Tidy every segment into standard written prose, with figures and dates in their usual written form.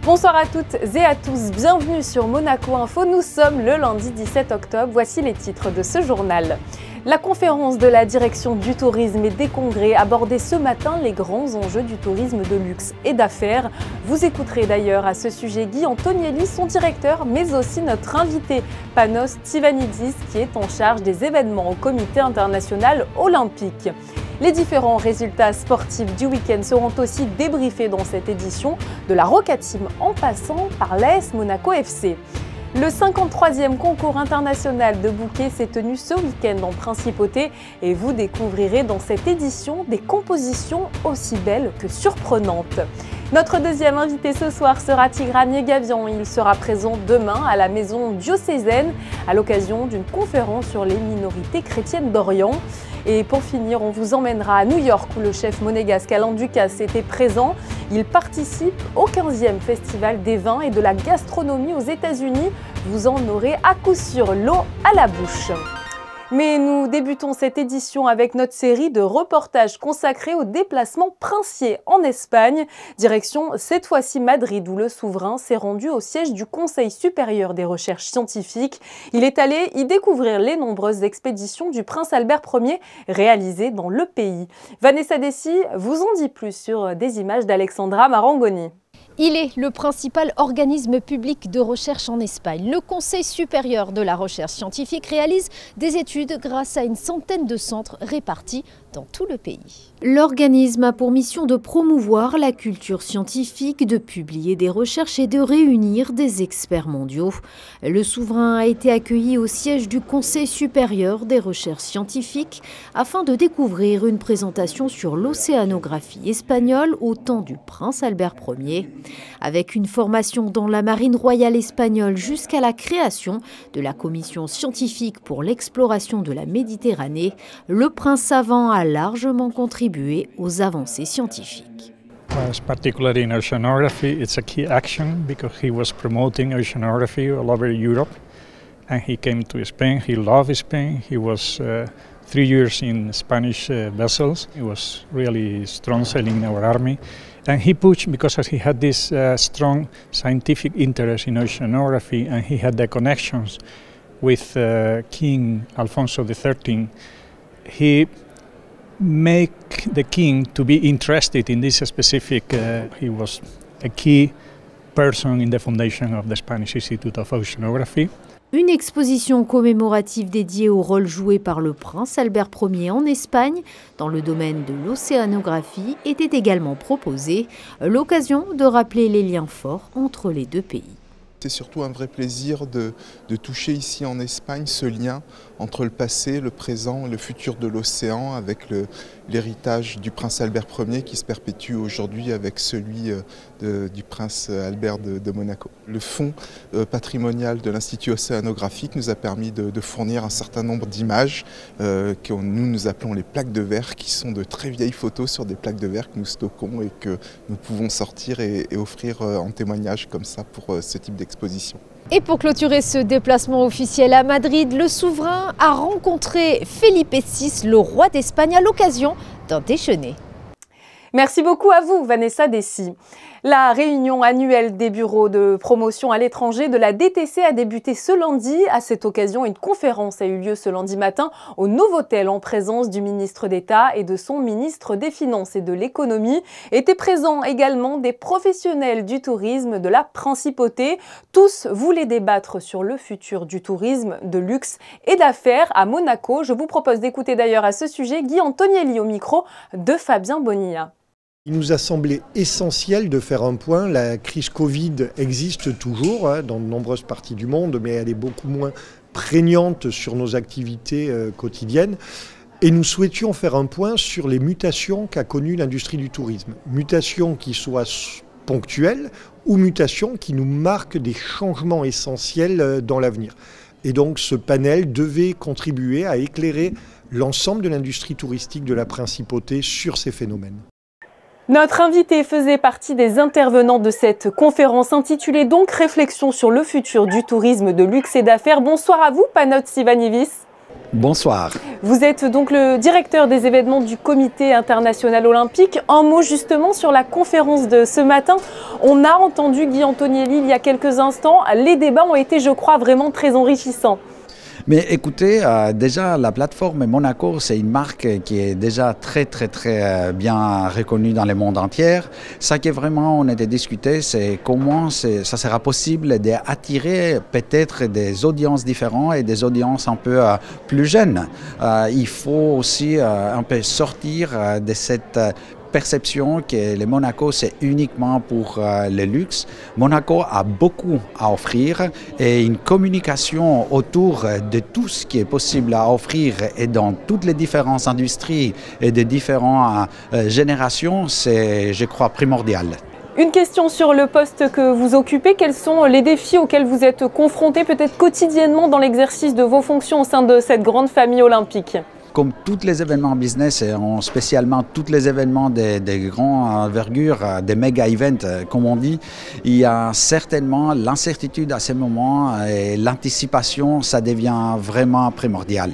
Bonsoir à toutes et à tous, bienvenue sur Monaco Info. Nous sommes le lundi 17 octobre, voici les titres de ce journal. La conférence de la direction du tourisme et des congrès abordait ce matin les grands enjeux du tourisme de luxe et d'affaires. Vous écouterez d'ailleurs à ce sujet Guy Antonielli, son directeur, mais aussi notre invité Panos Tsivanidis, qui est en charge des événements au Comité international olympique. Les différents résultats sportifs du week-end seront aussi débriefés dans cette édition, de la Roca Team en passant par l'AS Monaco FC. Le 53e concours international de bouquets s'est tenu ce week-end en Principauté et vous découvrirez dans cette édition des compositions aussi belles que surprenantes. Notre deuxième invité ce soir sera Tigran Yegavian. Il sera présent demain à la maison diocésaine à l'occasion d'une conférence sur les minorités chrétiennes d'Orient. Et pour finir, on vous emmènera à New York où le chef monégasque Alain Ducasse était présent. Il participe au 15e Festival des vins et de la gastronomie aux États-Unis. Vous en aurez à coup sûr l'eau à la bouche. Mais nous débutons cette édition avec notre série de reportages consacrés aux déplacements princiers en Espagne. Direction cette fois-ci Madrid où le souverain s'est rendu au siège du Conseil supérieur des recherches scientifiques. Il est allé y découvrir les nombreuses expéditions du prince Albert Ier réalisées dans le pays. Vanessa Dessy vous en dit plus sur des images d'Alexandra Marangoni. Il est le principal organisme public de recherche en Espagne. Le Conseil supérieur de la recherche scientifique réalise des études grâce à une centaine de centres répartis dans tout le pays. L'organisme a pour mission de promouvoir la culture scientifique, de publier des recherches et de réunir des experts mondiaux. Le souverain a été accueilli au siège du Conseil supérieur des recherches scientifiques afin de découvrir une présentation sur l'océanographie espagnole au temps du prince Albert Ier. Avec une formation dans la marine royale espagnole jusqu'à la création de la commission scientifique pour l'exploration de la Méditerranée, le prince savant a largement contribué aux avancées scientifiques. Particularly in oceanography, it's a key action because he was promoting oceanography all over Europe, and he came to Spain. He loved Spain. He was 3 years in Spanish vessels. He was really strong sailing in our army. And he pushed because he had this strong scientific interest in oceanography, and he had the connections with King Alfonso XIII. He made the king to be interested in this specific. He was a key person in the foundation of the Spanish Institute of Oceanography. Une exposition commémorative dédiée au rôle joué par le prince Albert Ier en Espagne dans le domaine de l'océanographie était également proposée, l'occasion de rappeler les liens forts entre les deux pays. C'est surtout un vrai plaisir de toucher ici en Espagne ce lien entre le passé, le présent et le futur de l'océan avec l'héritage du prince Albert Ier qui se perpétue aujourd'hui avec celui du prince Albert de Monaco. Le fonds patrimonial de l'Institut océanographique nous a permis de fournir un certain nombre d'images que nous appelons les plaques de verre, qui sont de très vieilles photos sur des plaques de verre que nous stockons et que nous pouvons sortir et offrir en témoignage comme ça pour ce type d'exposition. Et pour clôturer ce déplacement officiel à Madrid, le souverain a rencontré Felipe VI, le roi d'Espagne, à l'occasion d'un déjeuner. Merci beaucoup à vous, Vanessa Dessy. La réunion annuelle des bureaux de promotion à l'étranger de la DTC a débuté ce lundi. À cette occasion, une conférence a eu lieu ce lundi matin au Novotel en présence du ministre d'État et de son ministre des Finances et de l'Économie. Étaient présents également des professionnels du tourisme de la Principauté. Tous voulaient débattre sur le futur du tourisme de luxe et d'affaires à Monaco. Je vous propose d'écouter d'ailleurs à ce sujet Guy Antonielli au micro de Fabien Bonilla. Il nous a semblé essentiel de faire un point. La crise Covid existe toujours dans de nombreuses parties du monde, mais elle est beaucoup moins prégnante sur nos activités quotidiennes. Et nous souhaitions faire un point sur les mutations qu'a connues l'industrie du tourisme. Mutations qui soient ponctuelles ou mutations qui nous marquent des changements essentiels dans l'avenir. Et donc ce panel devait contribuer à éclairer l'ensemble de l'industrie touristique de la Principauté sur ces phénomènes. Notre invité faisait partie des intervenants de cette conférence intitulée donc « Réflexion sur le futur du tourisme de luxe et d'affaires ». Bonsoir à vous, Panos Tsivanidis. Bonsoir. Vous êtes donc le directeur des événements du Comité international olympique. Un mot justement sur la conférence de ce matin. On a entendu Guy Antonielli il y a quelques instants. Les débats ont été, je crois, vraiment très enrichissants. Mais écoutez, déjà la plateforme Monaco, c'est une marque qui est déjà très bien reconnue dans le monde entier. Ça qui est vraiment, on était discuté, c'est comment ça sera possible d'attirer peut-être des audiences différentes et des audiences un peu plus jeunes. Il faut aussi un peu sortir de cette perception que le Monaco c'est uniquement pour le luxe. Monaco a beaucoup à offrir et une communication autour de tout ce qui est possible à offrir et dans toutes les différentes industries et de différentes générations, c'est, je crois, primordial. Une question sur le poste que vous occupez. Quels sont les défis auxquels vous êtes confrontés peut-être quotidiennement dans l'exercice de vos fonctions au sein de cette grande famille olympique ? Comme tous les événements business, et spécialement tous les événements des grandes envergures, des méga-events, comme on dit, il y a certainement l'incertitude à ces moments et l'anticipation, ça devient vraiment primordial.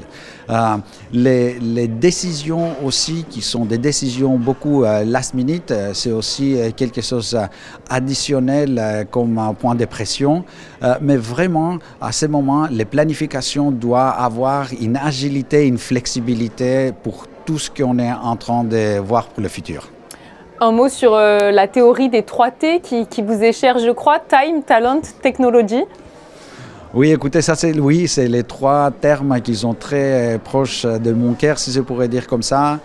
Les décisions aussi, qui sont des décisions beaucoup last minute, c'est aussi quelque chose d'additionnel comme un point de pression. Mais vraiment, à ces moments, les planifications doivent avoir une agilité, une flexibilité pour tout ce qu'on est en train de voir pour le futur. Un mot sur la théorie des 3 T qui vous est chère, je crois, Time, Talent, Technology. Oui, écoutez, ça c'est les 3 termes qui sont très proches de mon cœur, si je pourrais dire comme ça.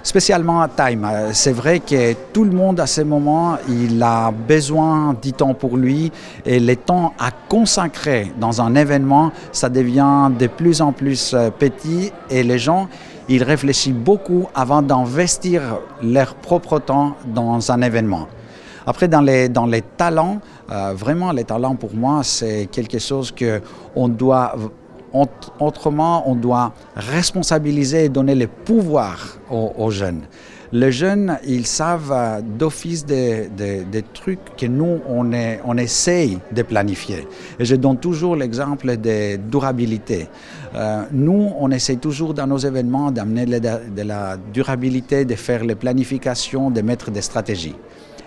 Spécialement time. C'est vrai que tout le monde à ce moment, il a besoin du temps pour lui et le temps à consacrer dans un événement, ça devient de plus en plus petit et les gens, ils réfléchissent beaucoup avant d'investir leur propre temps dans un événement. Après, dans les talents, vraiment les talents pour moi, c'est quelque chose qu'on doit, autrement, on doit responsabiliser et donner le pouvoir aux jeunes. Les jeunes, ils savent d'office des trucs que nous, on essaye de planifier. Et je donne toujours l'exemple de durabilité. Nous, on essaye toujours dans nos événements d'amener de la durabilité, de faire les planifications, de mettre des stratégies.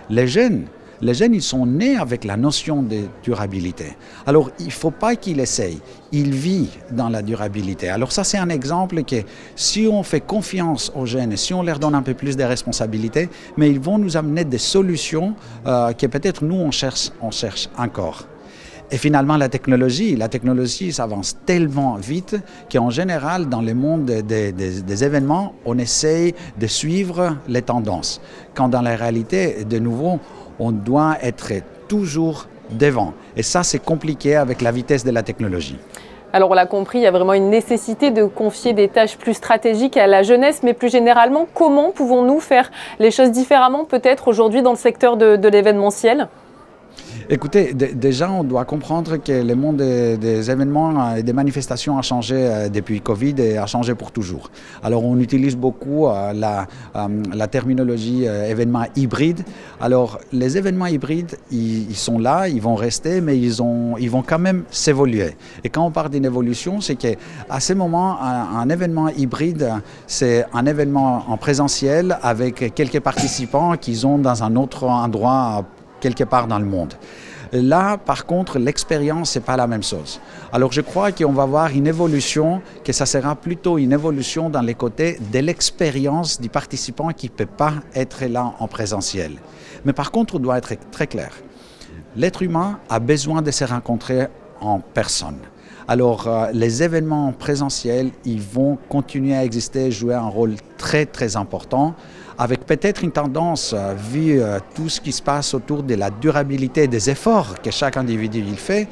Les jeunes, ils sont nés avec la notion de durabilité. Alors, il ne faut pas qu'ils essayent. Ils vivent dans la durabilité. Alors ça, c'est un exemple que si on fait confiance aux jeunes, si on leur donne un peu plus de responsabilités, mais ils vont nous amener des solutions que peut-être nous, on cherche encore. Et finalement, la technologie s'avance tellement vite qu'en général, dans le monde des événements, on essaye de suivre les tendances. Quand dans la réalité, de nouveau, on doit être toujours devant. Et ça, c'est compliqué avec la vitesse de la technologie. Alors on l'a compris, il y a vraiment une nécessité de confier des tâches plus stratégiques à la jeunesse, mais plus généralement, comment pouvons-nous faire les choses différemment peut-être aujourd'hui dans le secteur de l'événementiel ? Écoutez, déjà, on doit comprendre que le monde des événements et des manifestations a changé depuis Covid et a changé pour toujours. Alors, on utilise beaucoup la terminologie événements hybrides. Alors, les événements hybrides, ils sont là, ils vont rester, mais ils vont quand même s'évoluer. Et quand on parle d'une évolution, c'est qu'à ce moment, un événement hybride, c'est un événement en présentiel avec quelques participants qui sont dans un autre endroit quelque part dans le monde. Là, par contre, l'expérience, ce n'est pas la même chose. Alors, je crois qu'on va voir une évolution, que ça sera plutôt une évolution dans les côtés de l'expérience du participant qui ne peut pas être là en présentiel. Mais par contre, on doit être très clair. L'être humain a besoin de se rencontrer en personne. Alors, les événements présentiels, ils vont continuer à exister, jouer un rôle très important, avec peut-être une tendance, vu tout ce qui se passe autour de la durabilité des efforts que chaque individu il fait,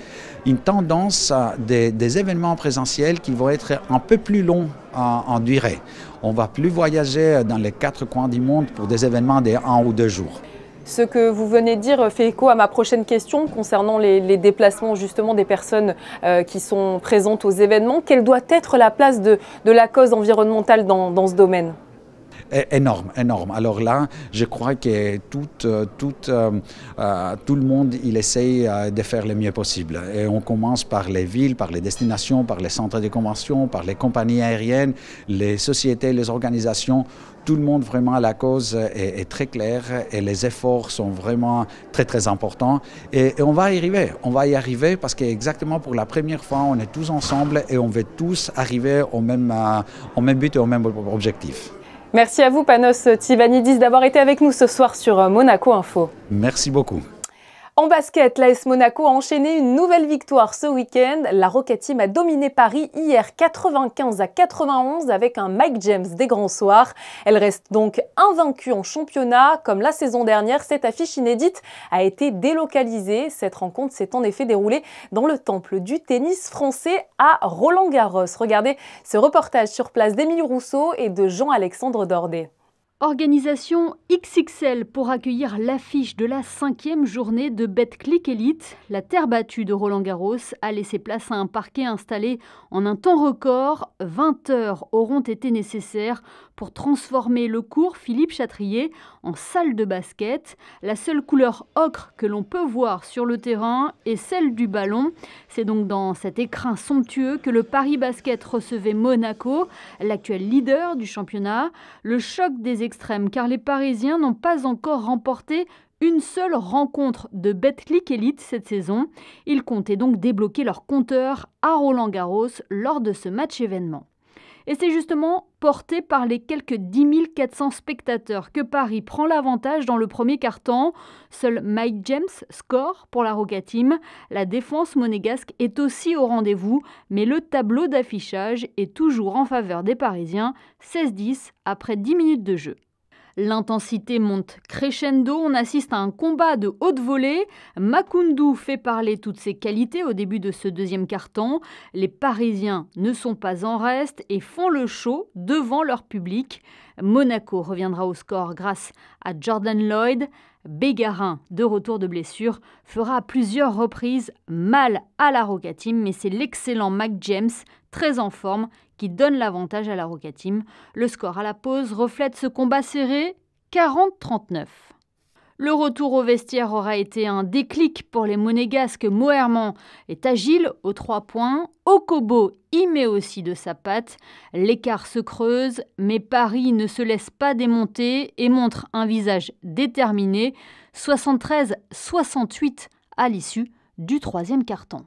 une tendance des événements présentiels qui vont être un peu plus longs en durée. On ne va plus voyager dans les 4 coins du monde pour des événements de 1 ou 2 jours. Ce que vous venez de dire fait écho à ma prochaine question concernant les déplacements justement des personnes qui sont présentes aux événements. Quelle doit être la place de la cause environnementale dans ce domaine ? énorme, énorme. Alors là, je crois que tout le monde, il essaye de faire le mieux possible. Et on commence par les villes, par les destinations, par les centres de convention, par les compagnies aériennes, les sociétés, les organisations. Tout le monde, vraiment, la cause est très claire et les efforts sont vraiment très, très importants. Et on va y arriver. On va y arriver parce qu'exactement pour la première fois, on est tous ensemble et on veut tous arriver au même but et au même objectif. Merci à vous, Panos Tsivanidis, d'avoir été avec nous ce soir sur Monaco Info. Merci beaucoup. En basket, l'AS Monaco a enchaîné une nouvelle victoire ce week-end. La Rocket Team a dominé Paris hier 95-91 avec un Mike James des grands soirs. Elle reste donc invaincue en championnat. Comme la saison dernière, cette affiche inédite a été délocalisée. Cette rencontre s'est en effet déroulée dans le temple du tennis français à Roland-Garros. Regardez ce reportage sur place d'Émilie Rousseau et de Jean-Alexandre Dordet. Organisation XXL pour accueillir l'affiche de la 5e journée de Betclic Elite. La terre battue de Roland-Garros a laissé place à un parquet installé en un temps record. 20 heures auront été nécessaires pour transformer le cours Philippe Chatrier en salle de basket. La seule couleur ocre que l'on peut voir sur le terrain est celle du ballon. C'est donc dans cet écrin somptueux que le Paris Basket recevait Monaco, l'actuel leader du championnat. Le choc des extrêmes car les Parisiens n'ont pas encore remporté une seule rencontre de Betclic Elite cette saison. Ils comptaient donc débloquer leur compteur à Roland-Garros lors de ce match événement. Et c'est justement porté par les quelques 10 400 spectateurs que Paris prend l'avantage dans le premier quart-temps. Seul Mike James score pour la Rocket Team. La défense monégasque est aussi au rendez-vous, mais le tableau d'affichage est toujours en faveur des Parisiens, 16-10 après 10 minutes de jeu. L'intensité monte crescendo, on assiste à un combat de haute volée. Makoundou fait parler toutes ses qualités au début de ce deuxième quart-temps. Les Parisiens ne sont pas en reste et font le show devant leur public. Monaco reviendra au score grâce à Jordan Lloyd. Bégarin, de retour de blessure, fera à plusieurs reprises mal à la Rocket Team, mais c'est l'excellent Mike James, très en forme, qui donne l'avantage à la Rocket Team. Le score à la pause reflète ce combat serré, 40-39. Le retour au vestiaire aura été un déclic pour les Monégasques. Moerman est agile aux 3 points. Okobo y met aussi de sa patte. L'écart se creuse, mais Paris ne se laisse pas démonter et montre un visage déterminé. 73-68 à l'issue du 3e quart-temps.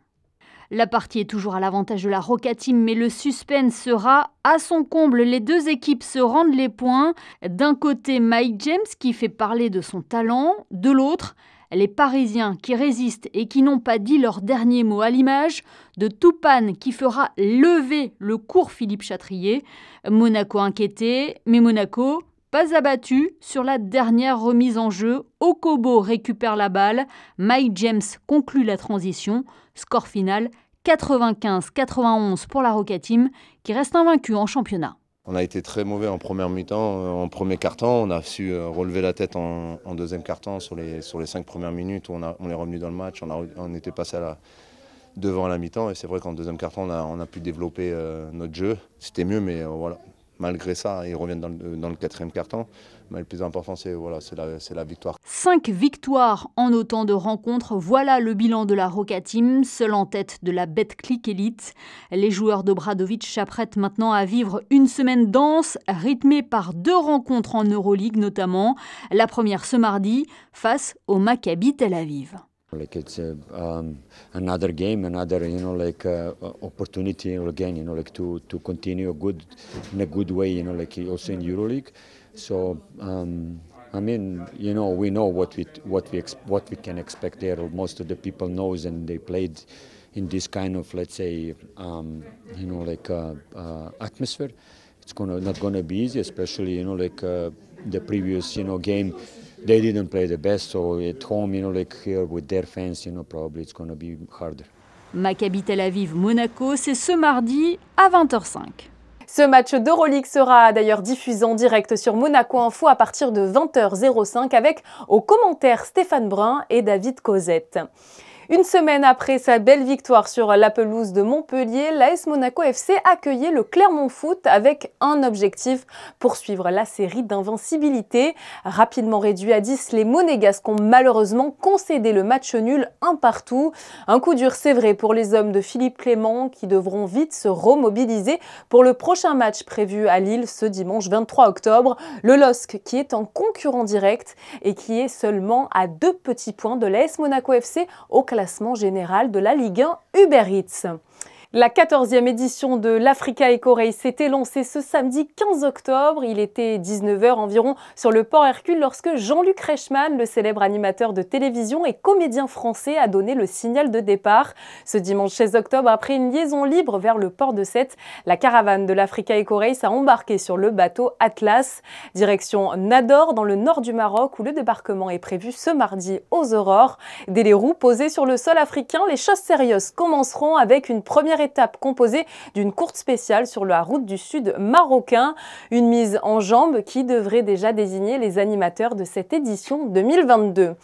La partie est toujours à l'avantage de la Rocket Team, mais le suspense sera à son comble. Les deux équipes se rendent les points. D'un côté, Mike James qui fait parler de son talent. De l'autre, les Parisiens qui résistent et qui n'ont pas dit leur dernier mot, à l'image de Toupane qui fera lever le cours Philippe Chatrier. Monaco inquiété, mais Monaco pas abattu sur la dernière remise en jeu. Okobo récupère la balle. Mike James conclut la transition. Score final 95-91 pour la Rocket Team qui reste invaincue en championnat. On a été très mauvais en première mi-temps, en premier quart-temps. On a su relever la tête en deuxième quart-temps sur les 5 premières minutes où on est revenu dans le match. On était passé devant la mi-temps et c'est vrai qu'en deuxième quart-temps on a pu développer notre jeu. C'était mieux, mais voilà. Malgré ça, ils reviennent dans le 4e quart-temps. Mais le plus important, c'est la victoire. 5 victoires en autant de rencontres. Voilà le bilan de la Rocket Team, seule en tête de la Betclic Elite. Les joueurs d'Obradovic s'apprêtent maintenant à vivre une semaine dense, rythmée par 2 rencontres en Euroleague notamment. La première ce mardi, face au Maccabi Tel Aviv. Like it's another game, another opportunity again, like to continue in a good way, like also in EuroLeague. So I mean, we know what we can expect there. Most of the people knows, and they played in this kind of, let's say, atmosphere. It's not gonna be easy, especially the previous game. They didn't play the best, so at home, here with their fans, probably it's going to be harder. Maccabi Tel Aviv, Monaco, c'est ce mardi à 20h05. Ce match d'Euroleague sera d'ailleurs diffusé en direct sur Monaco Info à partir de 20h05 avec aux commentaires Stéphane Brun et David Cosette. Une semaine après sa belle victoire sur la pelouse de Montpellier, l'AS Monaco FC accueillait le Clermont Foot avec un objectif, poursuivre la série d'invincibilité. Rapidement réduit à 10, les Monégasques ont malheureusement concédé le match nul 1-1. Un coup dur, c'est vrai, pour les hommes de Philippe Clément qui devront vite se remobiliser pour le prochain match prévu à Lille ce dimanche 23 octobre. Le LOSC qui est en concurrent direct et qui est seulement à 2 petits points de l'AS Monaco FC au classement général de la Ligue 1 Uber Eats. La 14e édition de l'Africa Eco Race s'était lancée ce samedi 15 octobre. Il était 19h environ sur le port Hercule lorsque Jean-Luc Reichmann, le célèbre animateur de télévision et comédien français, a donné le signal de départ. Ce dimanche 16 octobre, après une liaison libre vers le port de Sète, la caravane de l'Africa Eco Race a embarqué sur le bateau Atlas. Direction Nador, dans le nord du Maroc, où le débarquement est prévu ce mardi aux aurores. Dès les roues posées sur le sol africain, les choses sérieuses commenceront avec une première étape composée d'une course spéciale sur la route du sud marocain. Une mise en jambe qui devrait déjà désigner les animateurs de cette édition 2022.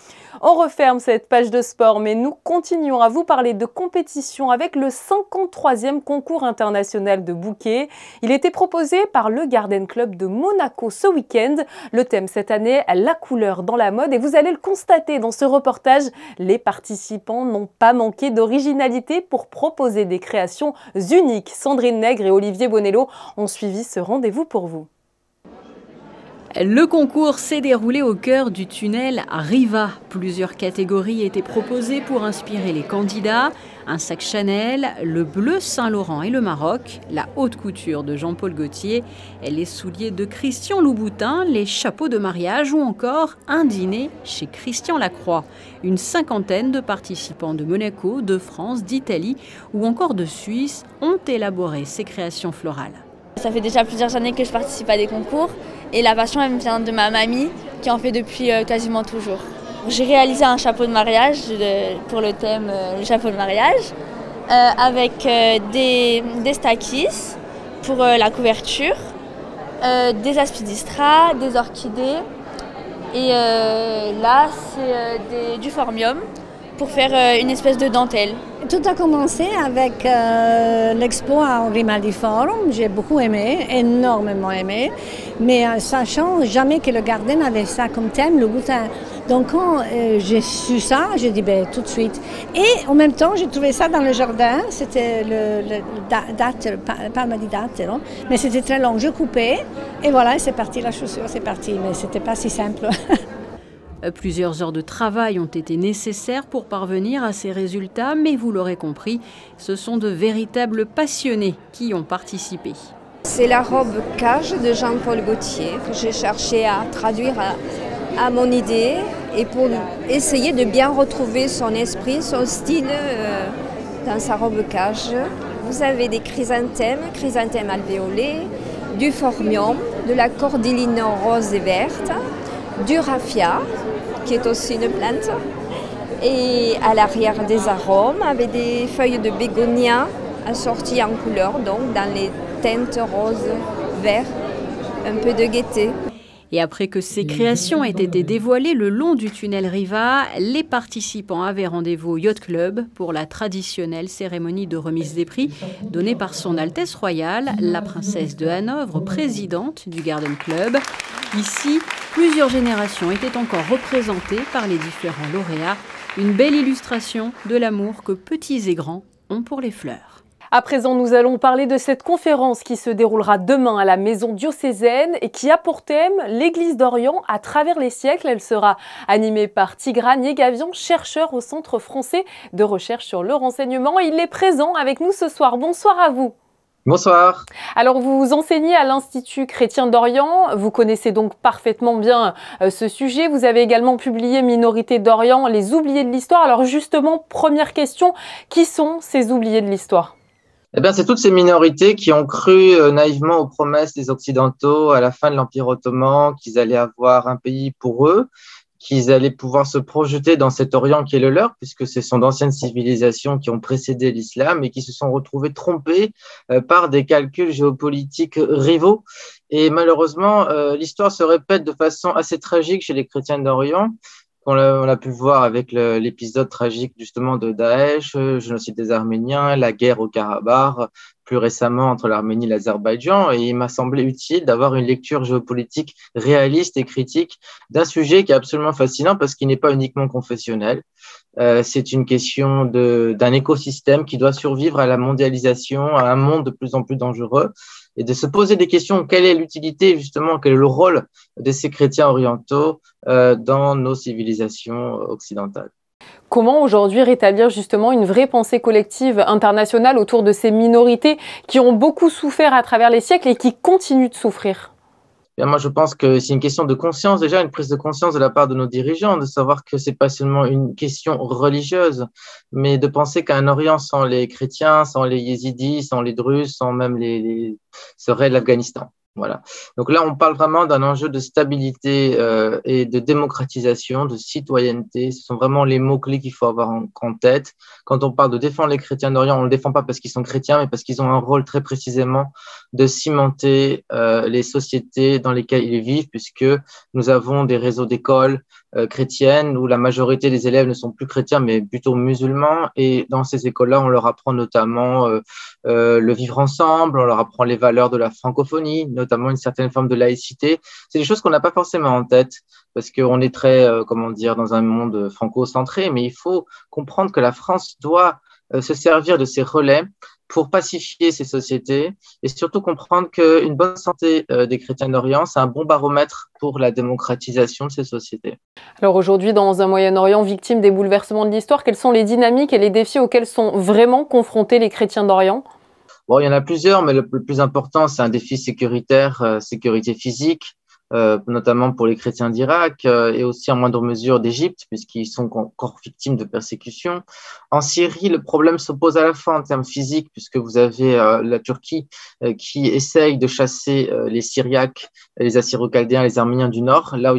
On referme cette page de sport, mais nous continuons à vous parler de compétition avec le 53e concours international de bouquets. Il était proposé par le Garden Club de Monaco ce week-end. Le thème cette année, la couleur dans la mode. Et vous allez le constater dans ce reportage, les participants n'ont pas manqué d'originalité pour proposer des créations uniques. Sandrine Nègre et Olivier Bonello ont suivi ce rendez-vous pour vous. Le concours s'est déroulé au cœur du tunnel Riva. Plusieurs catégories étaient proposées pour inspirer les candidats. Un sac Chanel, le bleu Saint-Laurent et le Maroc, la haute couture de Jean-Paul Gaultier, les souliers de Christian Louboutin, les chapeaux de mariage ou encore un dîner chez Christian Lacroix. Une cinquantaine de participants de Monaco, de France, d'Italie ou encore de Suisse ont élaboré ces créations florales. Ça fait déjà plusieurs années que je participe à des concours et la passion elle me vient de ma mamie qui en fait depuis quasiment toujours. J'ai réalisé un chapeau de mariage pour le thème le chapeau de mariage avec des stakis pour la couverture, des aspidistras, des orchidées et là c'est du formium pour faire une espèce de dentelle. Tout a commencé avec l'expo au Grimaldi Forum. J'ai beaucoup aimé, énormément aimé, mais sachant jamais que le Garden avait ça comme thème, le boutin. Donc quand j'ai su ça, j'ai dit tout de suite. Et en même temps, j'ai trouvé ça dans le jardin, c'était le palma di dattero, mais c'était très long. Je coupais et voilà, c'est parti, la chaussure, c'est parti, mais c'était pas si simple. Plusieurs heures de travail ont été nécessaires pour parvenir à ces résultats, mais vous l'aurez compris, ce sont de véritables passionnés qui ont participé. C'est la robe cage de Jean-Paul Gaultier que j'ai cherché à traduire à mon idée et pour essayer de bien retrouver son esprit, son style dans sa robe cage. Vous avez des chrysanthèmes alvéolés, du phormium, de la cordyline rose et verte, du raffia, qui est aussi une plante, et à l'arrière des arômes avec des feuilles de bégonia assorties en couleurs, donc dans les teintes rose, vert, un peu de gaieté. Et après que ces créations aient été dévoilées le long du tunnel Riva, les participants avaient rendez-vous au Yacht Club pour la traditionnelle cérémonie de remise des prix donnée par Son Altesse Royale, la princesse de Hanovre, présidente du Garden Club. Ici, plusieurs générations étaient encore représentées par les différents lauréats. Une belle illustration de l'amour que petits et grands ont pour les fleurs. À présent, nous allons parler de cette conférence qui se déroulera demain à la Maison diocésaine et qui a pour thème l'Église d'Orient à travers les siècles. Elle sera animée par Tigran Yegavian, chercheur au Centre français de recherche sur le renseignement. Il est présent avec nous ce soir. Bonsoir à vous. Bonsoir. Alors, vous enseignez à l'Institut chrétien d'Orient. Vous connaissez donc parfaitement bien ce sujet. Vous avez également publié Minorité d'Orient, les oubliés de l'histoire. Alors justement, première question, qui sont ces oubliés de l'histoire ? Eh bien, c'est toutes ces minorités qui ont cru naïvement aux promesses des Occidentaux à la fin de l'Empire ottoman, qu'ils allaient avoir un pays pour eux, qu'ils allaient pouvoir se projeter dans cet Orient qui est le leur, puisque ce sont d'anciennes civilisations qui ont précédé l'islam et qui se sont retrouvées trompées par des calculs géopolitiques rivaux. Et malheureusement, l'histoire se répète de façon assez tragique chez les chrétiens d'Orient, On a pu voir avec l'épisode tragique justement de Daesh, le génocide des Arméniens, la guerre au Karabakh, plus récemment entre l'Arménie et l'Azerbaïdjan. Et il m'a semblé utile d'avoir une lecture géopolitique réaliste et critique d'un sujet qui est absolument fascinant parce qu'il n'est pas uniquement confessionnel. C'est une question d'un écosystème qui doit survivre à la mondialisation, à un monde de plus en plus dangereux, et de se poser des questions. Quelle est l'utilité, justement, quel est le rôle de ces chrétiens orientaux dans nos civilisations occidentales? Comment aujourd'hui rétablir justement une vraie pensée collective internationale autour de ces minorités qui ont beaucoup souffert à travers les siècles et qui continuent de souffrir? Bien, moi, je pense que c'est une question de conscience, déjà une prise de conscience de la part de nos dirigeants, de savoir que c'est pas seulement une question religieuse, mais de penser qu'un Orient sans les chrétiens, sans les yézidis, sans les druzes, sans même serait l'Afghanistan. Voilà. Donc là, on parle vraiment d'un enjeu de stabilité et de démocratisation, de citoyenneté. Ce sont vraiment les mots-clés qu'il faut avoir en tête. Quand on parle de défendre les chrétiens d'Orient, on ne le défend pas parce qu'ils sont chrétiens, mais parce qu'ils ont un rôle très précisément de cimenter les sociétés dans lesquelles ils vivent, puisque nous avons des réseaux d'écoles chrétiennes où la majorité des élèves ne sont plus chrétiens, mais plutôt musulmans. Et dans ces écoles-là, on leur apprend notamment le vivre ensemble, on leur apprend les valeurs de la francophonie, notamment une certaine forme de laïcité. C'est des choses qu'on n'a pas forcément en tête parce qu'on est très, dans un monde franco-centré, mais il faut comprendre que la France doit se servir de ces relais pour pacifier ces sociétés et surtout comprendre qu'une bonne santé des chrétiens d'Orient, c'est un bon baromètre pour la démocratisation de ces sociétés. Alors aujourd'hui, dans un Moyen-Orient victime des bouleversements de l'histoire, quelles sont les dynamiques et les défis auxquels sont vraiment confrontés les chrétiens d'Orient? Bon, il y en a plusieurs, mais le plus important, c'est un défi sécuritaire, sécurité physique, notamment pour les chrétiens d'Irak et aussi en moindre mesure d'Égypte, puisqu'ils sont encore victimes de persécutions. En Syrie, le problème se pose à la fois en termes physiques, puisque vous avez la Turquie qui essaye de chasser les Syriaques, les Assyro-Chaldéens, les Arméniens du Nord, là où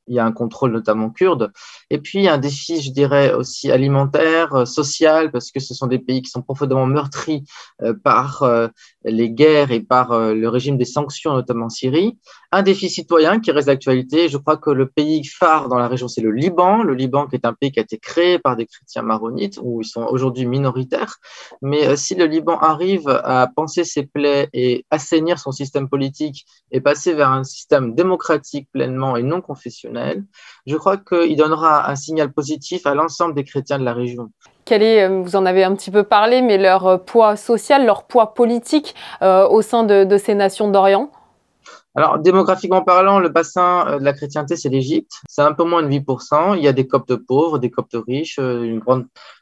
il y a un contrôle notamment kurde. Et puis, un défi, je dirais, aussi alimentaire, social, parce que ce sont des pays qui sont profondément meurtris par les guerres et par le régime des sanctions, notamment en Syrie. Un défi citoyen qui reste d'actualité. Je crois que le pays phare dans la région, c'est le Liban. Le Liban qui est un pays qui a été créé par des chrétiens maronites, où ils sont aujourd'hui minoritaires. Mais si le Liban arrive à panser ses plaies et assainir son système politique et passer vers un système démocratique pleinement et non confessionnel, je crois qu'il donnera un signal positif à l'ensemble des chrétiens de la région. Quel est, vous en avez un petit peu parlé, mais leur poids social, leur poids politique au sein de ces nations d'Orient? Alors, démographiquement parlant, le bassin de la chrétienté, c'est l'Égypte. C'est un peu moins de 8%. Il y a des Coptes pauvres, des Coptes riches,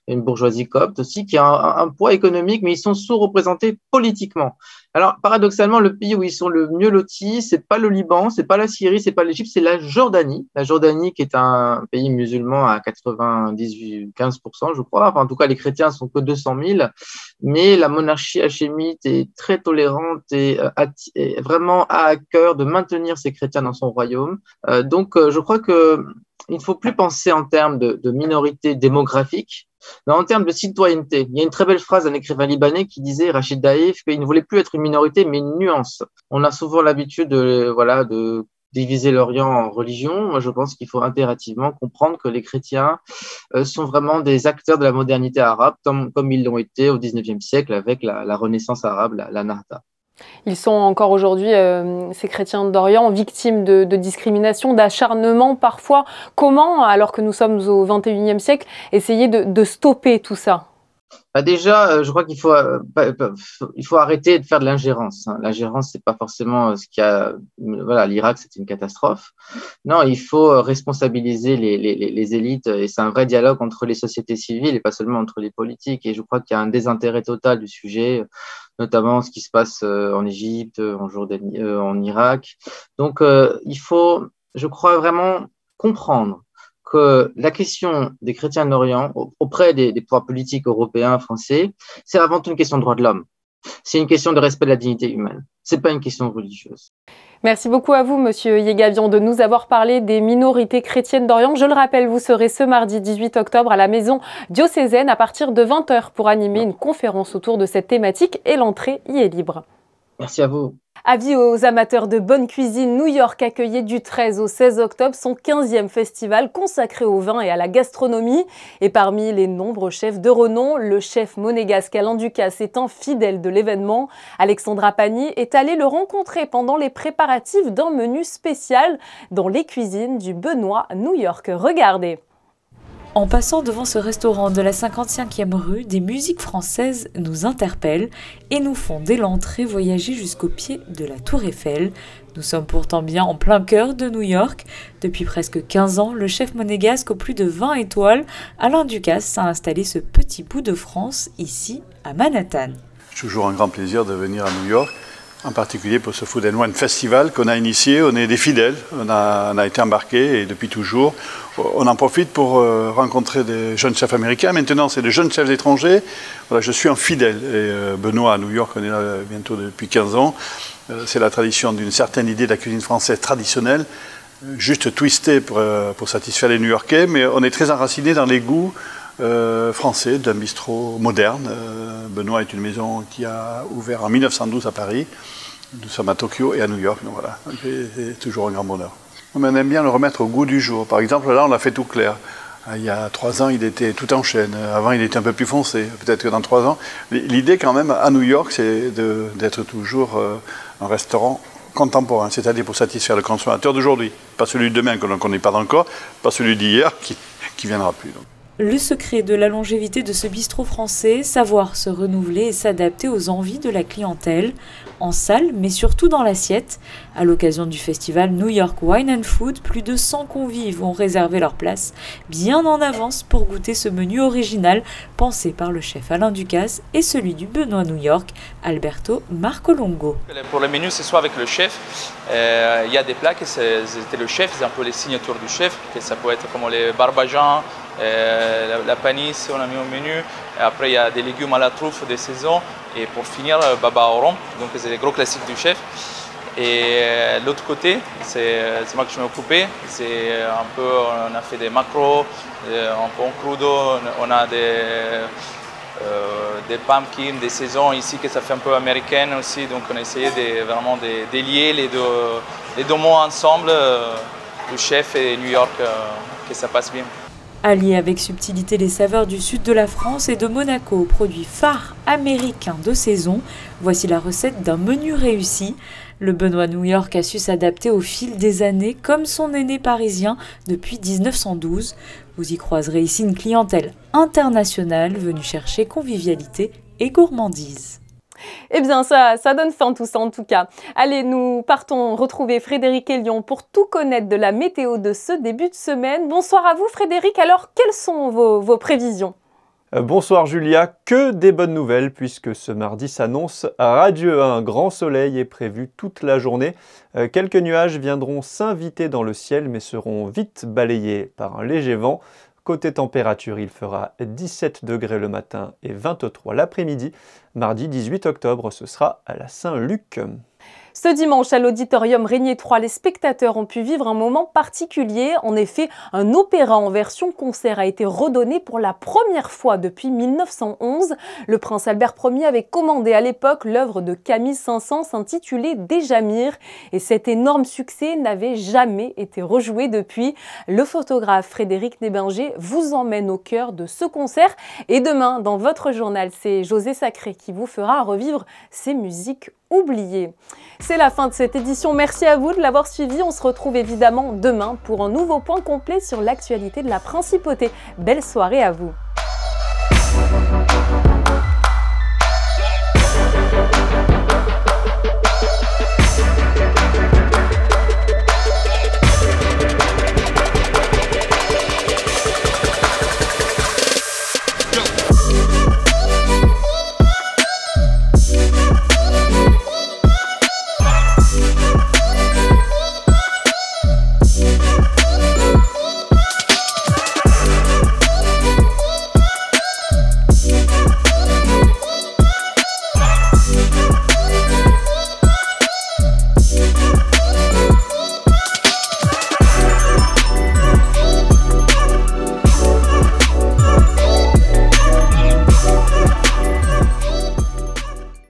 une bourgeoisie copte aussi, qui a un poids économique, mais ils sont sous-représentés politiquement. Alors, paradoxalement, le pays où ils sont le mieux lotis, c'est pas le Liban, c'est pas la Syrie, c'est pas l'Égypte, c'est la Jordanie. La Jordanie, qui est un pays musulman à 15%, je crois. Enfin, en tout cas, les chrétiens sont que 200 000, mais la monarchie hachémite est très tolérante et vraiment a à cœur de maintenir ces chrétiens dans son royaume. Donc, je crois que il ne faut plus penser en termes de minorité démographique, mais en termes de citoyenneté. Il y a une très belle phrase d'un écrivain libanais qui disait, Rachid Daïf, qu'il ne voulait plus être une minorité, mais une nuance. On a souvent l'habitude de diviser l'Orient en religions. Moi, je pense qu'il faut impérativement comprendre que les chrétiens sont vraiment des acteurs de la modernité arabe, comme ils l'ont été au XIXe siècle avec la Renaissance arabe, la Nahda. Ils sont encore aujourd'hui, ces chrétiens d'Orient, victimes de discrimination, d'acharnement parfois. Comment, alors que nous sommes au XXIe siècle, essayer de stopper tout ça? Déjà, je crois qu'il faut arrêter de faire de l'ingérence. L'ingérence, c'est pas forcément ce qu'il y a. Voilà, l'Irak, c'est une catastrophe. Non, il faut responsabiliser les élites et c'est un vrai dialogue entre les sociétés civiles et pas seulement entre les politiques. Et je crois qu'il y a un désintérêt total du sujet, notamment ce qui se passe en Égypte, en Jordanie, en Irak. Donc, il faut, je crois, vraiment comprendre que la question des chrétiens d'Orient auprès des pouvoirs politiques européens, français, c'est avant tout une question de droits de l'homme. C'est une question de respect de la dignité humaine. C'est pas une question religieuse. Merci beaucoup à vous, Monsieur Yegavian, de nous avoir parlé des minorités chrétiennes d'Orient. Je le rappelle, vous serez ce mardi 18 octobre à la Maison diocésaine à partir de 20h pour animer une conférence autour de cette thématique et l'entrée y est libre. Merci à vous. Avis aux amateurs de bonne cuisine, New York accueillait du 13 au 16 octobre son 15e festival consacré au vin et à la gastronomie. Et parmi les nombreux chefs de renom, le chef monégasque Alain Ducasse est un fidèle de l'événement. Alexandra Pagny est allée le rencontrer pendant les préparatifs d'un menu spécial dans les cuisines du Benoît New York. Regardez. En passant devant ce restaurant de la 55e rue, des musiques françaises nous interpellent et nous font dès l'entrée voyager jusqu'au pied de la Tour Eiffel. Nous sommes pourtant bien en plein cœur de New York. Depuis presque 15 ans, le chef monégasque aux plus de 20 étoiles, Alain Ducasse, a installé ce petit bout de France ici à Manhattan. C'est toujours un grand plaisir de venir à New York, en particulier pour ce Food & Wine Festival qu'on a initié. On est des fidèles, on a été embarqués et depuis toujours, on en profite pour rencontrer des jeunes chefs américains. Maintenant, c'est des jeunes chefs étrangers. Voilà, je suis un fidèle. Et Benoît, à New York, on est là bientôt depuis 15 ans. C'est la tradition d'une certaine idée de la cuisine française traditionnelle, juste twistée pour satisfaire les New-Yorkais, mais on est très enraciné dans les goûts français d'un bistrot moderne. Benoît est une maison qui a ouvert en 1912 à Paris. Nous sommes à Tokyo et à New York, donc voilà, c'est toujours un grand bonheur. On aime bien le remettre au goût du jour. Par exemple, là, on l'a fait tout clair. Il y a 3 ans, il était tout en chêne. Avant, il était un peu plus foncé. Peut-être que dans 3 ans. L'idée, quand même, à New York, c'est d'être toujours un restaurant contemporain, c'est-à-dire pour satisfaire le consommateur d'aujourd'hui. Pas celui de demain, que l'on ne connaît pas encore, pas celui d'hier, qui viendra plus. Donc. Le secret de la longévité de ce bistrot français, savoir se renouveler et s'adapter aux envies de la clientèle, en salle mais surtout dans l'assiette. À l'occasion du festival New York Wine and Food, plus de 100 convives ont réservé leur place bien en avance pour goûter ce menu original pensé par le chef Alain Ducasse et celui du Benoît New York, Alberto Marcolongo. Pour le menu, c'est soit avec le chef, il y a des plats que c'était le chef, c'est un peu les signatures du chef, que ça peut être comme les barbajans, la panisse on a mis au menu, et après il y a des légumes à la truffe de saison et pour finir baba au rhum, donc c'est les gros classiques du chef. Et l'autre côté, c'est moi que je m'ai occupé, c'est un peu, on a fait des macros, un peu en crudo, on a des pumpkins, des saisons ici que ça fait un peu américaine aussi, donc on a essayé vraiment de lier les deux mots ensemble, le chef et New York, que ça passe bien. Allier avec subtilité les saveurs du sud de la France et de Monaco aux produits phares américains de saison, voici la recette d'un menu réussi. Le Benoît New York a su s'adapter au fil des années comme son aîné parisien depuis 1912. Vous y croiserez ici une clientèle internationale venue chercher convivialité et gourmandise. Eh bien, ça donne faim tout ça en tout cas. Allez, nous partons retrouver Frédéric Elion pour tout connaître de la météo de ce début de semaine. Bonsoir à vous Frédéric, alors quelles sont vos prévisions ? Bonsoir Julia, que des bonnes nouvelles puisque ce mardi s'annonce radieux. Un grand soleil est prévu toute la journée. Quelques nuages viendront s'inviter dans le ciel mais seront vite balayés par un léger vent. Côté température, il fera 17 degrés le matin et 23 l'après-midi. Mardi 18 octobre, ce sera à la Saint-Luc. Ce dimanche, à l'Auditorium Régnier 3, les spectateurs ont pu vivre un moment particulier. En effet, un opéra en version concert a été redonné pour la première fois depuis 1911. Le prince Albert Ier avait commandé à l'époque l'œuvre de Camille Saint-Saëns intitulée Déjamir. Et cet énorme succès n'avait jamais été rejoué depuis. Le photographe Frédéric Nébinger vous emmène au cœur de ce concert. Et demain, dans votre journal, c'est José Sacré qui vous fera revivre ces musiques oubliées. C'est la fin de cette édition. Merci à vous de l'avoir suivi. On se retrouve évidemment demain pour un nouveau point complet sur l'actualité de la principauté. Belle soirée à vous.